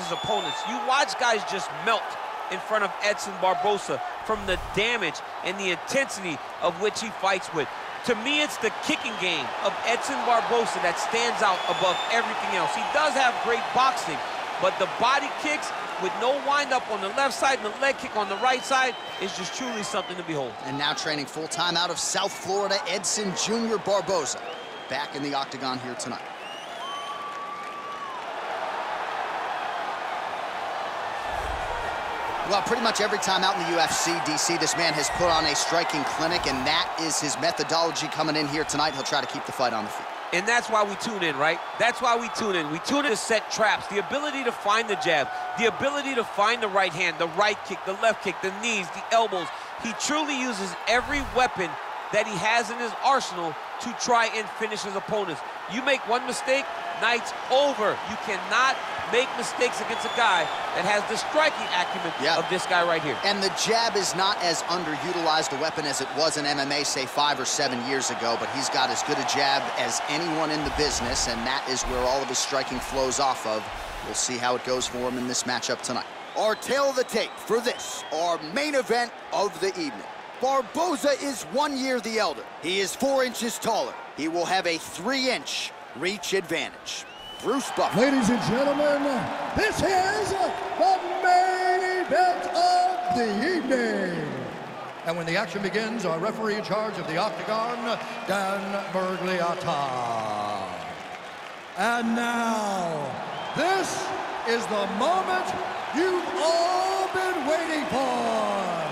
his opponents. You watch guys just melt in front of Edson Barboza from the damage and the intensity of which he fights with. To me, it's the kicking game of Edson Barboza that stands out above everything else. He does have great boxing, but the body kicks with no wind-up on the left side and the leg kick on the right side is just truly something to behold. And now training full-time out of South Florida, Edson Jr. Barboza, back in the octagon here tonight. Well, pretty much every time out in the UFC, DC, this man has put on a striking clinic, and that is his methodology coming in here tonight. He'll try to keep the fight on the feet. And that's why we tune in, right? That's why we tune in. We tune in to set traps, the ability to find the jab, the ability to find the right hand, the right kick, the left kick, the knees, the elbows. He truly uses every weapon that he has in his arsenal to try and finish his opponents. You make one mistake, night's over. You cannot make mistakes against a guy that has the striking acumen of this guy right here. And the jab is not as underutilized a weapon as it was in MMA, say 5 or 7 years ago, but he's got as good a jab as anyone in the business, and that is where all of his striking flows off of. We'll see how it goes for him in this matchup tonight. Our tail of the tape for this, our main event of the evening. Barboza is 1 year the elder. He is 4 inches taller. He will have a 3-inch reach advantage. Bruce Buffer. Ladies and gentlemen, this is the main event of the evening. And when the action begins, our referee in charge of the octagon, Dan Bergliata. And now, this is the moment you've all been waiting for.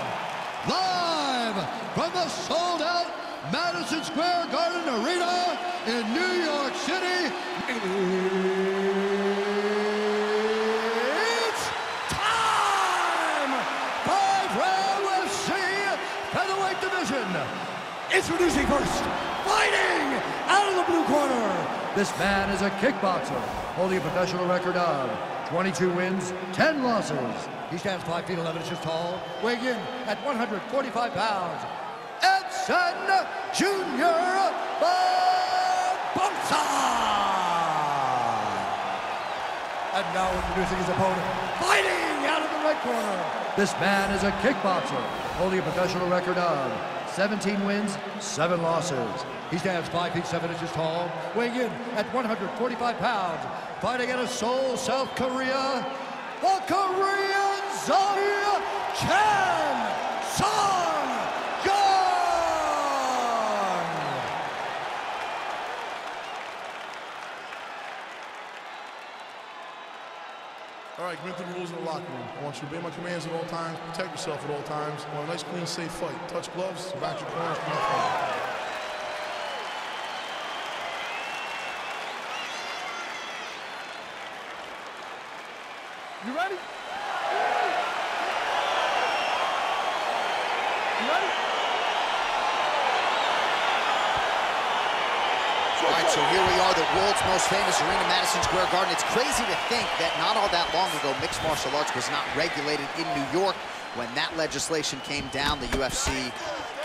Live from the sold-out Madison Square Garden Arena in New York City. It's time! 5-round UFC featherweight division. Introducing first, fighting out of the blue corner. This man is a kickboxer, holding a professional record of 22 wins, 10 losses. He stands 5 feet 11 inches tall, weighing in at 145 pounds. Edson Jr. Barboza! And now introducing his opponent, fighting out of the right corner. This man is a kickboxer, holding a professional record of 17 wins, 7 losses. He stands 5 feet 7 inches tall, weighing in at 145 pounds. Fighting out of Seoul, South Korea, the Korean Zombie Chan. All right, commit to the rules of the locker room. I want you to obey my commands at all times, protect yourself at all times. I want a nice, clean, safe fight. Touch gloves, back your corners, come out front. You ready? You ready? All right, so here we are, the world's most famous arena, Madison Square Garden. It's crazy to think that not all that long ago, mixed martial arts was not regulated in New York. When that legislation came down, the UFC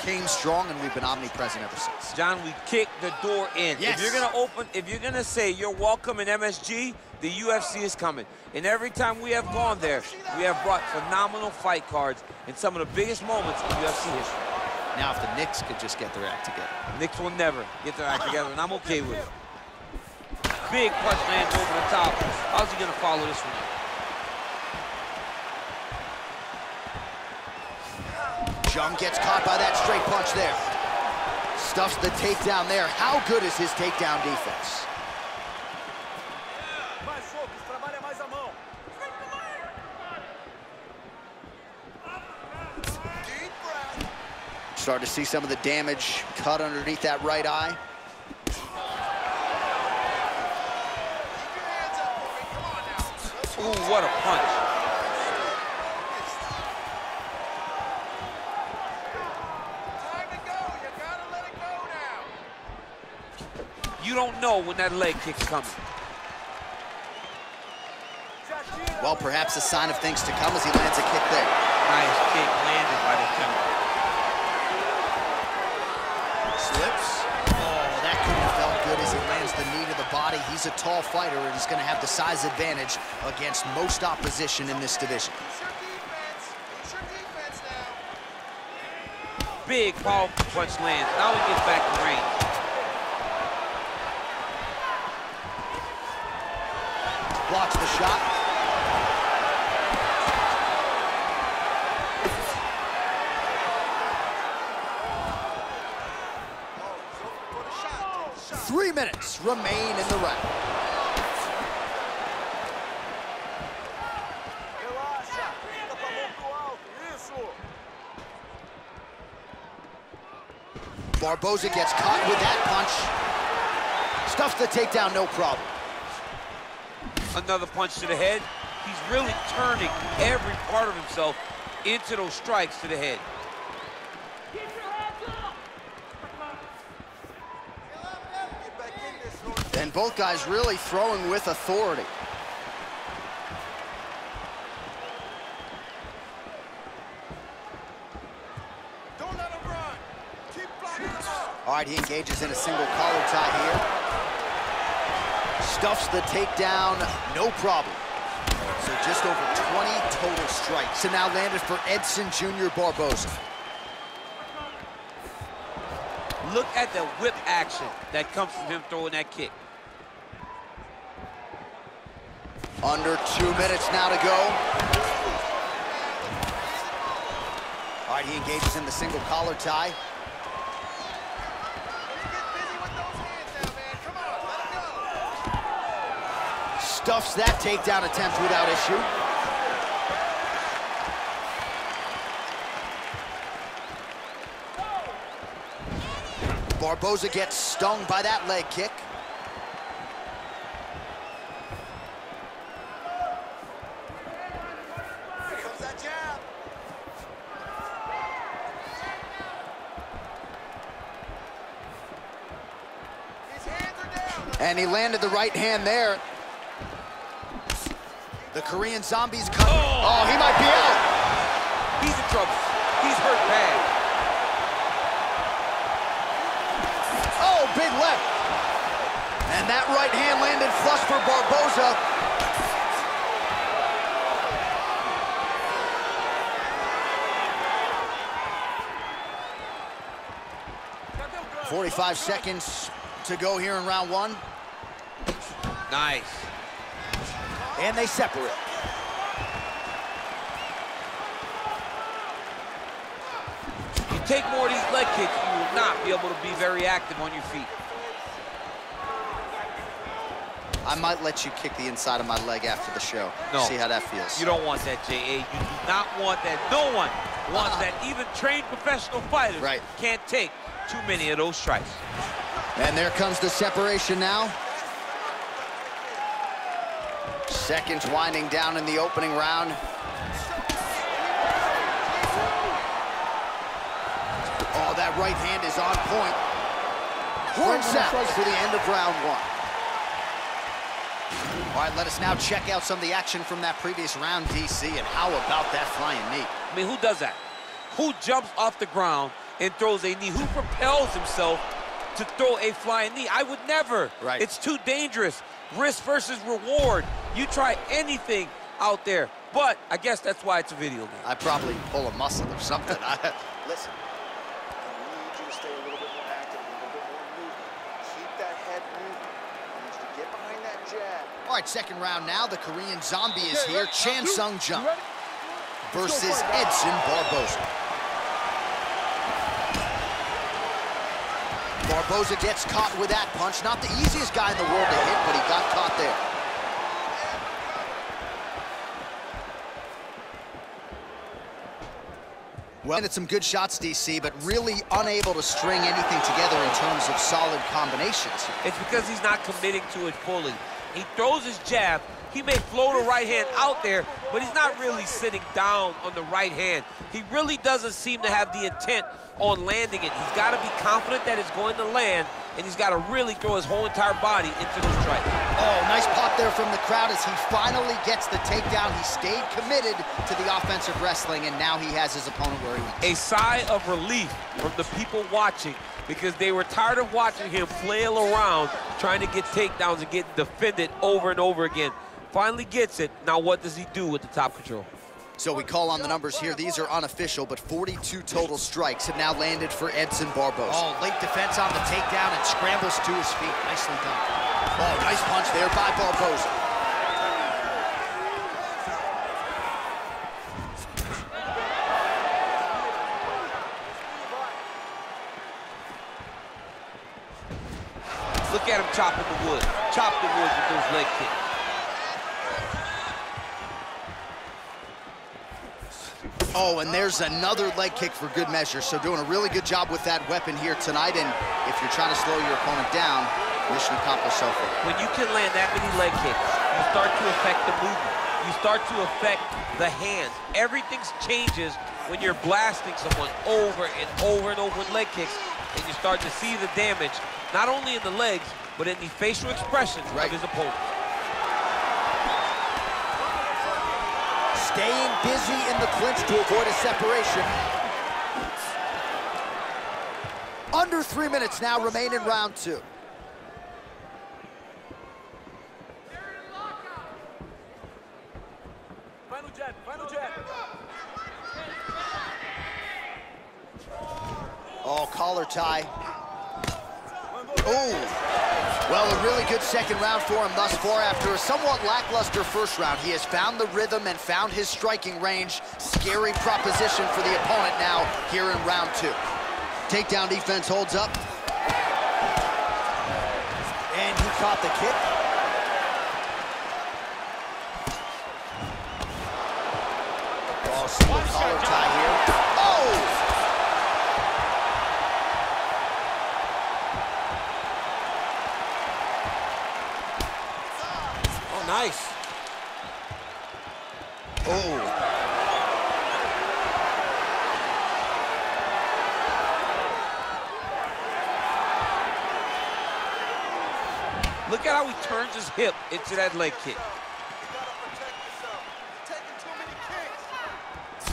came strong, and we've been omnipresent ever since. John, we kicked the door in. Yes. If you're gonna say you're welcome in MSG, the UFC is coming. And every time we have gone there, we have brought phenomenal fight cards and some of the biggest moments in UFC history. Now, if the Knicks could just get their act together. Knicks will never get their act together, and I'm okay with it. Big punch lands over the top. How's he gonna follow this one? Jung gets caught by that straight punch there. Stuffs the takedown there. How good is his takedown defense? Starting to see some of the damage cut underneath that right eye. Ooh, what a punch. You don't know when that leg kick's coming. Well, perhaps a sign of things to come as he lands a kick there. Nice kick landed by the gentleman. Slips. Oh, that couldn't have felt good as he lands brings the knee to the body. He's a tall fighter and is going to have the size advantage against most opposition in this division. Big, powerful punch lands. Now he gets back to range. Blocks the shot. Three minutes remain in the round. Barboza gets caught with that punch. Stuffs the takedown, no problem. Another punch to the head. He's really turning every part of himself into those strikes to the head. And both guys really throwing with authority. Don't let him run. Keep blocking him up. All right, he engages in a single collar tie here. Stuffs the takedown, no problem. So just over 20 total strikes. And now landed for Edson Jr. Barboza. Look at the whip action that comes from him throwing that kick. Under 2 minutes now to go. All right, he engages in the single collar tie. Stuffs that takedown attempt without issue. Barboza gets stung by that leg kick. Here comes that jab. His hands are down. And he landed the right hand there. The Korean Zombie's cut. Oh, he might be out. He's in trouble. He's hurt bad. Oh, big left. And that right hand landed flush for Barboza. "45 seconds to go here in round one." Nice. And they separate. You take more of these leg kicks, you will not be able to be very active on your feet. I might let you kick the inside of my leg after the show. No. See how that feels. You don't want that, J.A. You do not want that. No one wants that. Even trained professional fighters can't take too many of those strikes. And there comes the separation now. Seconds winding down in the opening round. Oh, that right hand is on point. Horn sounds for the end of round one. All right, let us now check out some of the action from that previous round, DC, and how about that flying knee? I mean, who does that? Who jumps off the ground and throws a knee? Who propels himself to throw a flying knee? I would never. Right. It's too dangerous. Risk versus reward. You try anything out there, but I guess that's why it's a video game. I probably pull a muscle or something. Listen, I need you to stay a little bit more active, a little bit more movement. Keep that head moving. I need you to get behind that jab. All right, second round now. The Korean Zombie is here. Chan Sung Jung versus Edson Barboza. Barboza gets caught with that punch. Not the easiest guy in the world to hit, but he got caught there. Well, it's some good shots, DC, but really unable to string anything together in terms of solid combinations. It's because he's not committing to it fully. He throws his jab. He may float a right hand out there, but he's not really sitting down on the right hand. He really doesn't seem to have the intent on landing it. He's got to be confident that it's going to land, and he's got to really throw his whole entire body into those strikes. Oh, nice pop there from the crowd as he finally gets the takedown. He stayed committed to the offensive wrestling, and now he has his opponent where he wants. A sigh of relief from the people watching, because they were tired of watching him flail around trying to get takedowns and get defended over and over again. Finally gets it. Now what does he do with the top control? So we call on the numbers here. These are unofficial, but 42 total strikes have now landed for Edson Barboza. Oh, late defense on the takedown and scrambles to his feet. Nicely done. Oh, nice punch there by Barboza. Look at him chopping the wood. Chop the wood with those leg kicks. Oh, and there's another leg kick for good measure. So doing a really good job with that weapon here tonight. And if you're trying to slow your opponent down, mission accomplished so far. When you can land that many leg kicks, you start to affect the movement. You start to affect the hands. Everything changes when you're blasting someone over and over and over with leg kicks, and you start to see the damage, not only in the legs, but in the facial expressions of his opponent. Staying busy in the clinch to avoid a separation. Under 3 minutes now remain in round 2. Final jab, final jab. Oh, collar tie. Oh. Well, a really good second round for him thus far. After a somewhat lackluster first round, he has found the rhythm and found his striking range. Scary proposition for the opponent now here in round 2. Takedown defense holds up. And he caught the kick. Oh, single collar tie here. Oh! Nice. Oh. Look at how he turns his hip into that leg kick.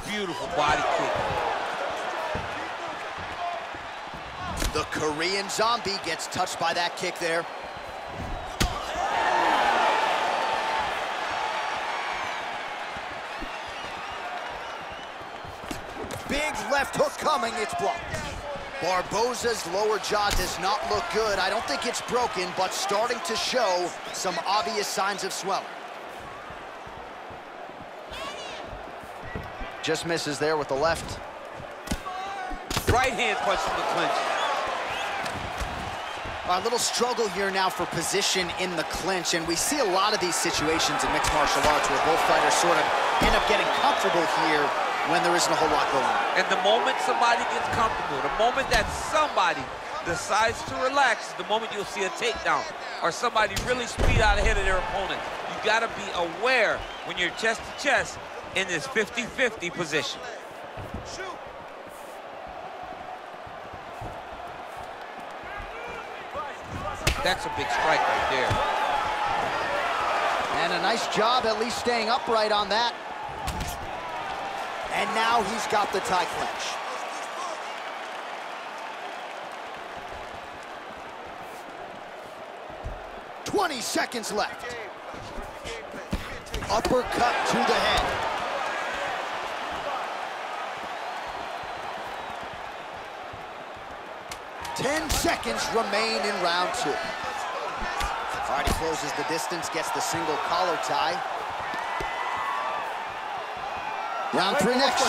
Beautiful body kick. The Korean Zombie gets touched by that kick there. Big left hook coming, it's blocked. Barboza's lower jaw does not look good. I don't think it's broken, but starting to show some obvious signs of swelling. Just misses there with the left. Right hand punch in the clinch. A little struggle here now for position in the clinch, and we see a lot of these situations in mixed martial arts where both fighters sort of end up getting comfortable here when there isn't a whole lot going on. And the moment somebody gets comfortable, the moment that somebody decides to relax, the moment you'll see a takedown or somebody really speed out ahead of their opponent. You gotta be aware when you're chest to chest in this 50-50 position. That's a big strike right there. And a nice job at least staying upright on that. And now he's got the tie clinch. "20 seconds left. Uppercut to the head. Ten seconds remain in round 2. All right, he closes the distance, gets the single collar tie. Round 3 next.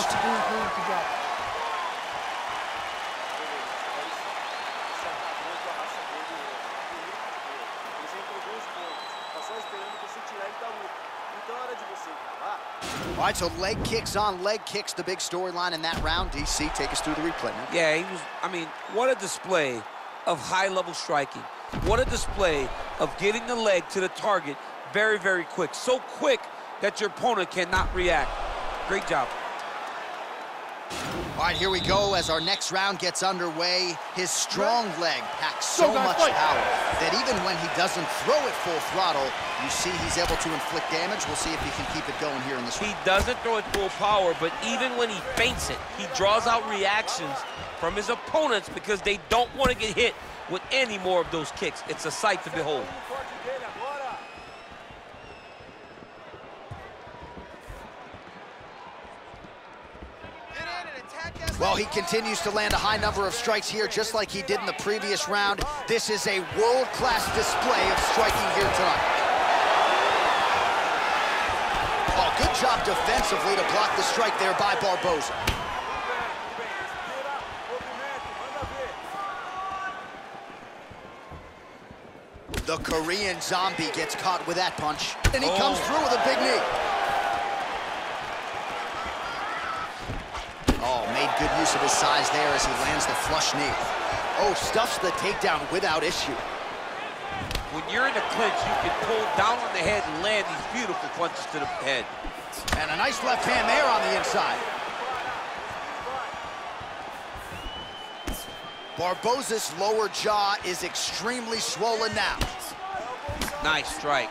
All right, so leg kicks on leg kicks, the big storyline in that round. DC, take us through the replay, man. Yeah, he was, I mean, what a display of high-level striking. What a display of getting the leg to the target very, very quick. So quick that your opponent cannot react. Great job. All right, here we go as our next round gets underway. His strong leg packs so much power that even when he doesn't throw it full throttle, you see he's able to inflict damage. We'll see if he can keep it going here in this round. He doesn't throw it full power, but even when he feints it, he draws out reactions from his opponents because they don't want to get hit with any more of those kicks. It's a sight to behold. Well, he continues to land a high number of strikes here, just like he did in the previous round. This is a world-class display of striking here tonight. Oh, good job defensively to block the strike there by Barboza. The Korean Zombie gets caught with that punch, and he comes through with a big knee. Oh, made good use of his size there as he lands the flush knee. Oh, stuffs the takedown without issue. When you're in a clinch, you can pull down on the head and land these beautiful punches to the head. And a nice left hand there on the inside. Barboza's lower jaw is extremely swollen now. Nice strike.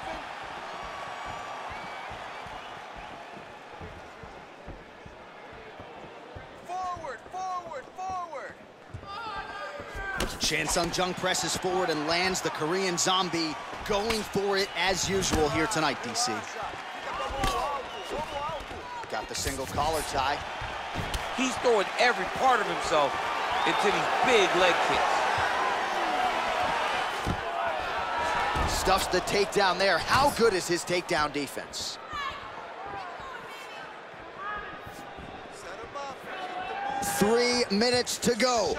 Chan Sung Jung presses forward and lands the Korean Zombie, going for it as usual here tonight, DC. Got the single collar tie. He's throwing every part of himself into these big leg kicks. Stuffs the takedown there. How good is his takedown defense? Three minutes to go.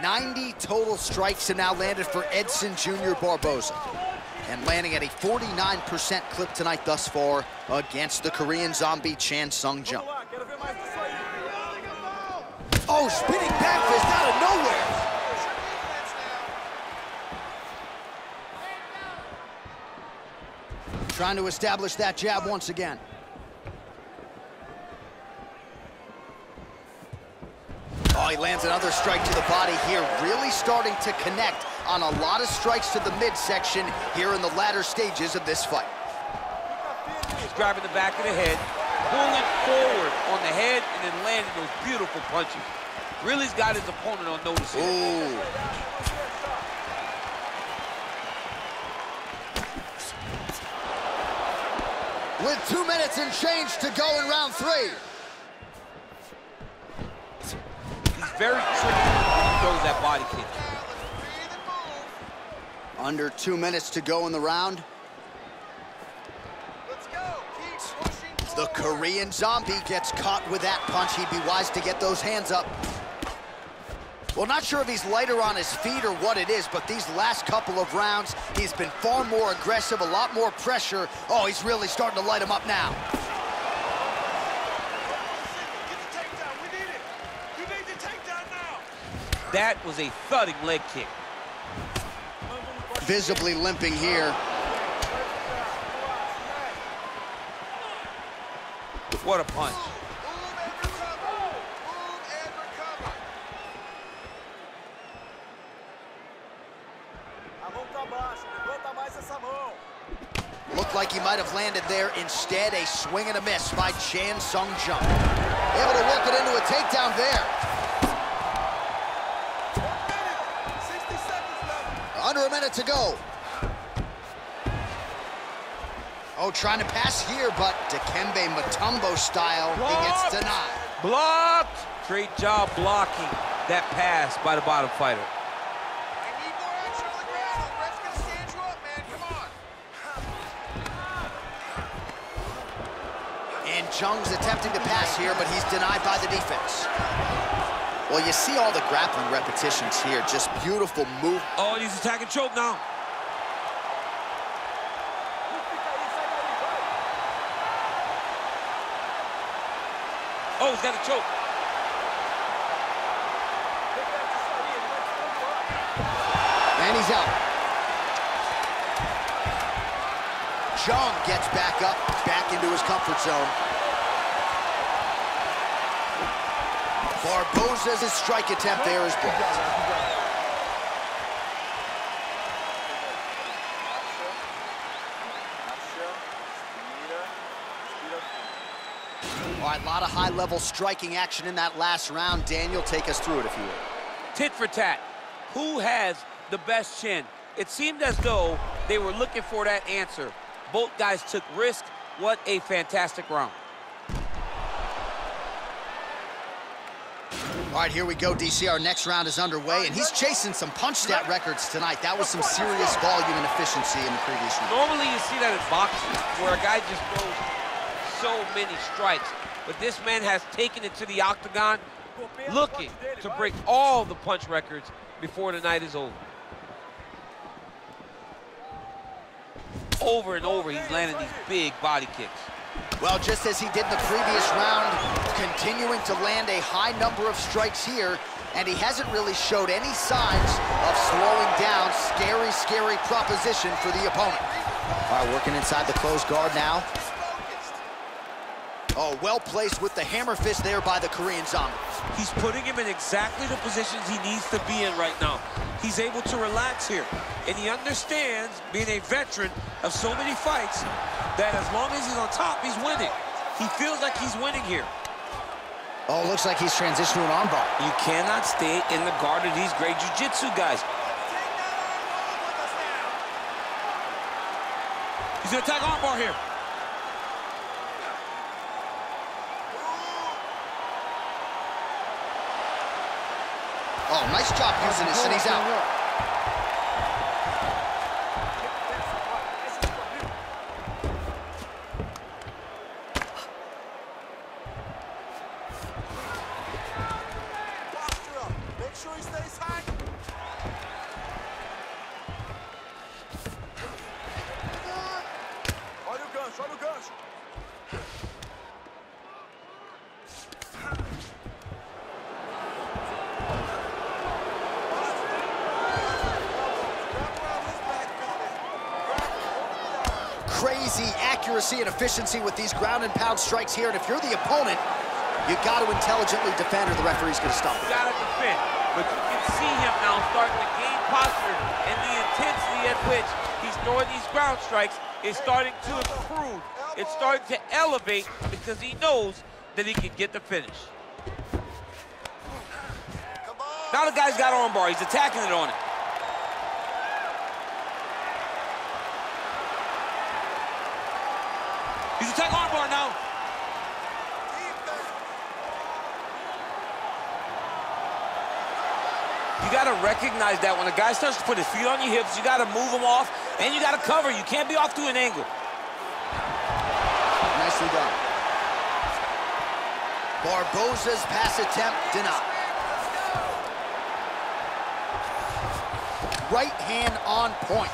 90 total strikes have now landed for Edson Jr. Barboza. And landing at a 49% clip tonight thus far against the Korean Zombie Chan Sung Jung. Oh, spinning back fist out of nowhere. Trying to establish that jab once again. Oh, he lands another strike to the body here, really starting to connect on a lot of strikes to the midsection here in the latter stages of this fight. He's grabbing the back of the head, pulling forward on the head, and then landing those beautiful punches. Really's got his opponent on notice here. Ooh. With 2 minutes and change to go in round 3. Very tricky when he throws that body kick. Under 2 minutes to go in the round. The Korean Zombie gets caught with that punch. He'd be wise to get those hands up. Well, not sure if he's lighter on his feet or what it is, but these last couple of rounds, he's been far more aggressive, a lot more pressure. Oh, he's really starting to light him up now. That was a thudding leg kick. Visibly limping here. What a punch. Looked like he might have landed there. Instead, a swing and a miss by Chan Sung Jung. Able to work it into a takedown there. Under a minute to go. Oh, trying to pass here, but Dikembe Mutombo style, he gets denied. Blocked! Great job blocking that pass by the bottom fighter. And Jung's attempting to pass here, but he's denied by the defense. Well, you see all the grappling repetitions here. Just beautiful move. Oh, and he's attacking choke now. Oh, he's got a choke. And he's out. Jung gets back up, back into his comfort zone. Barboza's strike attempt there is blocked. All right, a lot of high-level striking action in that last round. Daniel, take us through it, if you will. Tit for tat. Who has the best chin? It seemed as though they were looking for that answer. Both guys took risk. What a fantastic round. All right, here we go, DC. Our next round is underway, and he's chasing some punch stat records tonight. That was some serious volume and efficiency in the previous round. Normally you see that in boxing, where a guy just throws so many strikes. But this man has taken it to the octagon, looking to break all the punch records before the night is over. Over and over, he's landing these big body kicks. Well, just as he did in the previous round, continuing to land a high number of strikes here, and he hasn't really showed any signs of slowing down. Scary, scary proposition for the opponent. All right, working inside the closed guard now. Oh, well placed with the hammer fist there by the Korean Zombie. He's putting him in exactly the positions he needs to be in right now. He's able to relax here, and he understands, being a veteran of so many fights, that as long as he's on top, he's winning. He feels like he's winning here. Oh, looks like he's transitioned to an armbar. You cannot stay in the guard of these great jiu-jitsu guys. He's gonna attack armbar here. Oh, nice job using this, and he's out. Make sure he stays high. Olha o gancho, olha o gancho. Crazy accuracy and efficiency with these ground and pound strikes here, and if you're the opponent, you got to intelligently defend or the referee's going to stop it. You got to defend, but you can see him now starting to gain posture, and the intensity at which he's throwing these ground strikes is starting to improve. It's starting to elevate because he knows that he can get the finish. Now the guy's got armbar. He's attacking it on it. He's attacking armbar now. You got to recognize that when a guy starts to put his feet on your hips, you got to move him off, and you got to cover. You can't be off to an angle. Nicely done. Barboza's pass attempt denied. Right hand on point.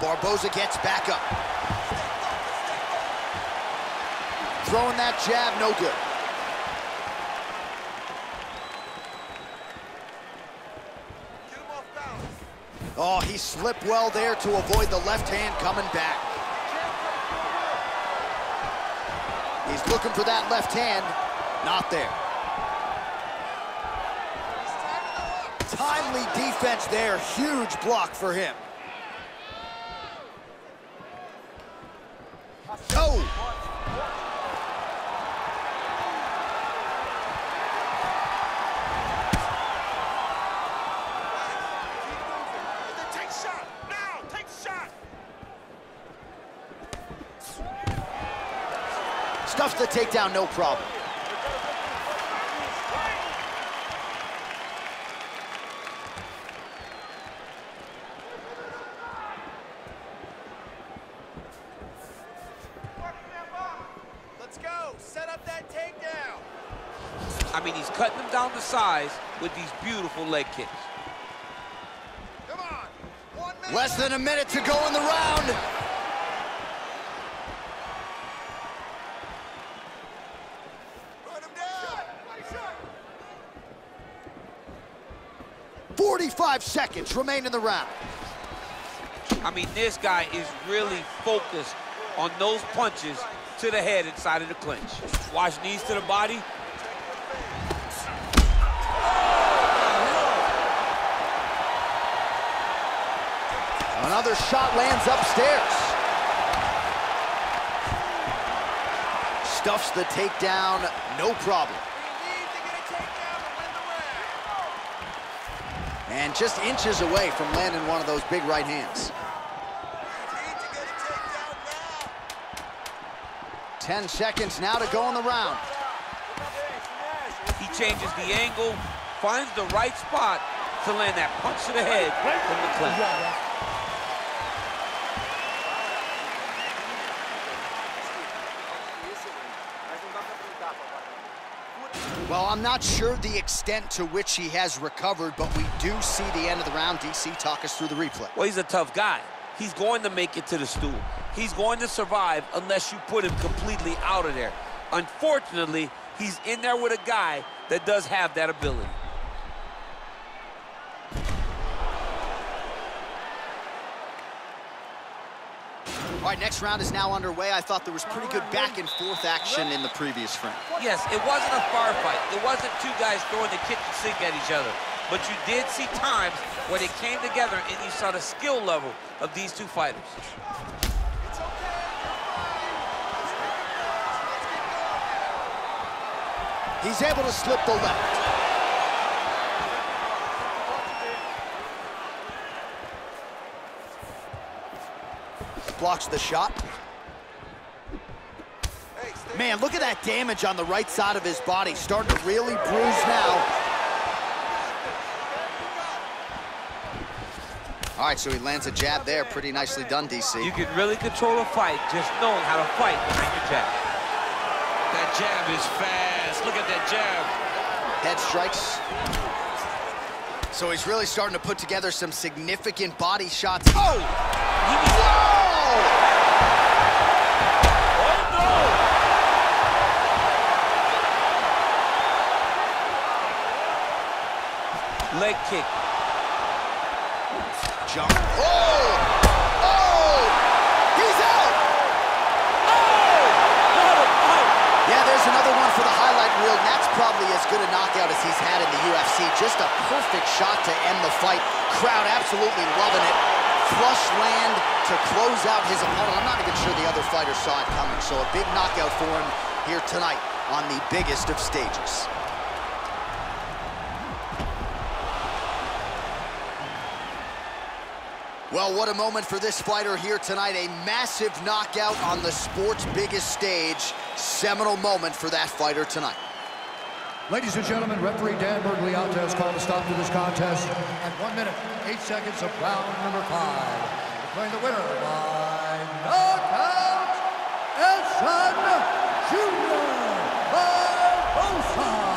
Barboza gets back up. Throwing that jab, no good. Oh, he slipped well there to avoid the left hand coming back. He's looking for that left hand, not there. Timely defense there, huge block for him. Oh! Stuffs the takedown, no problem. Let's go. Set up that takedown. I mean, he's cutting them down to size with these beautiful leg kicks. Come on. 1 minute. Less than a minute to go in the round. Run him down. 45 seconds remain in the round. I mean, this guy is really focused on those punches to the head inside of the clinch. Watch knees to the body. Another shot lands upstairs. Stuffs the takedown, no problem. And just inches away from landing one of those big right hands. 10 seconds now to go in the round. He changes the angle, finds the right spot to land that punch to the head from the clinch. Well, I'm not sure the extent to which he has recovered, but we do see the end of the round. DC, talk us through the replay. Well, he's a tough guy. He's going to make it to the stool. He's going to survive unless you put him completely out of there. Unfortunately, he's in there with a guy that does have that ability. All right, next round is now underway. I thought there was pretty good back and forth action in the previous frame. Yes, it wasn't a firefight. It wasn't two guys throwing the kitchen sink at each other. But you did see times where they came together and you saw the skill level of these two fighters. He's able to slip the left. Blocks the shot. Man, look at that damage on the right side of his body. Starting to really bruise now. All right, so he lands a jab there. Pretty nicely done, DC. You can really control a fight just knowing how to fight behind your jab. That jab is fast. Look at that jab. Head strikes. So he's really starting to put together some significant body shots. Oh! Whoa! Leg kick. Jump. Oh! Oh! He's out! Oh! Yeah, there's another one for the highlight reel, and that's probably as good a knockout as he's had in the UFC. Just a perfect shot to end the fight. Crowd absolutely loving it. Flush land to close out his opponent. I'm not even sure the other fighter saw it coming, so a big knockout for him here tonight on the biggest of stages. Well, what a moment for this fighter here tonight. A massive knockout on the sport's biggest stage. Seminal moment for that fighter tonight. Ladies and gentlemen, referee Dan Bergliata has called a stop to this contest at 1 minute, 8 seconds of round number 5. Declaring the winner by knockout, Edson Barboza.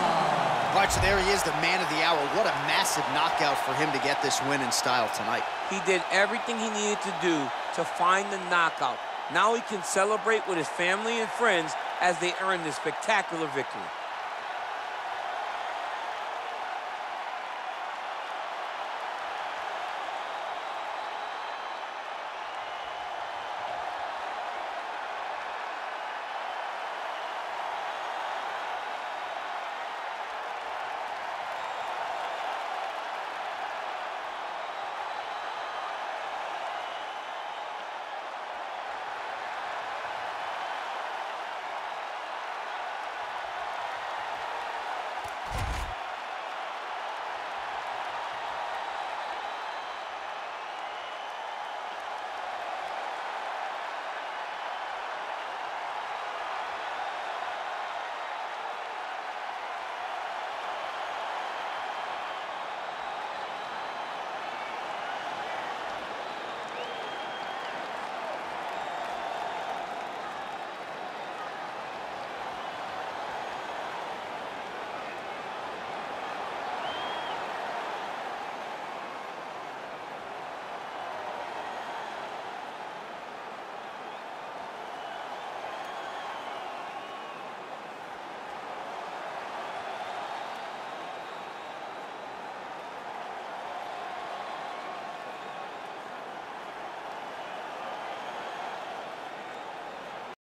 All right, so there he is, the man of the hour. What a massive knockout for him to get this win in style tonight. He did everything he needed to do to find the knockout. Now he can celebrate with his family and friends as they earn this spectacular victory.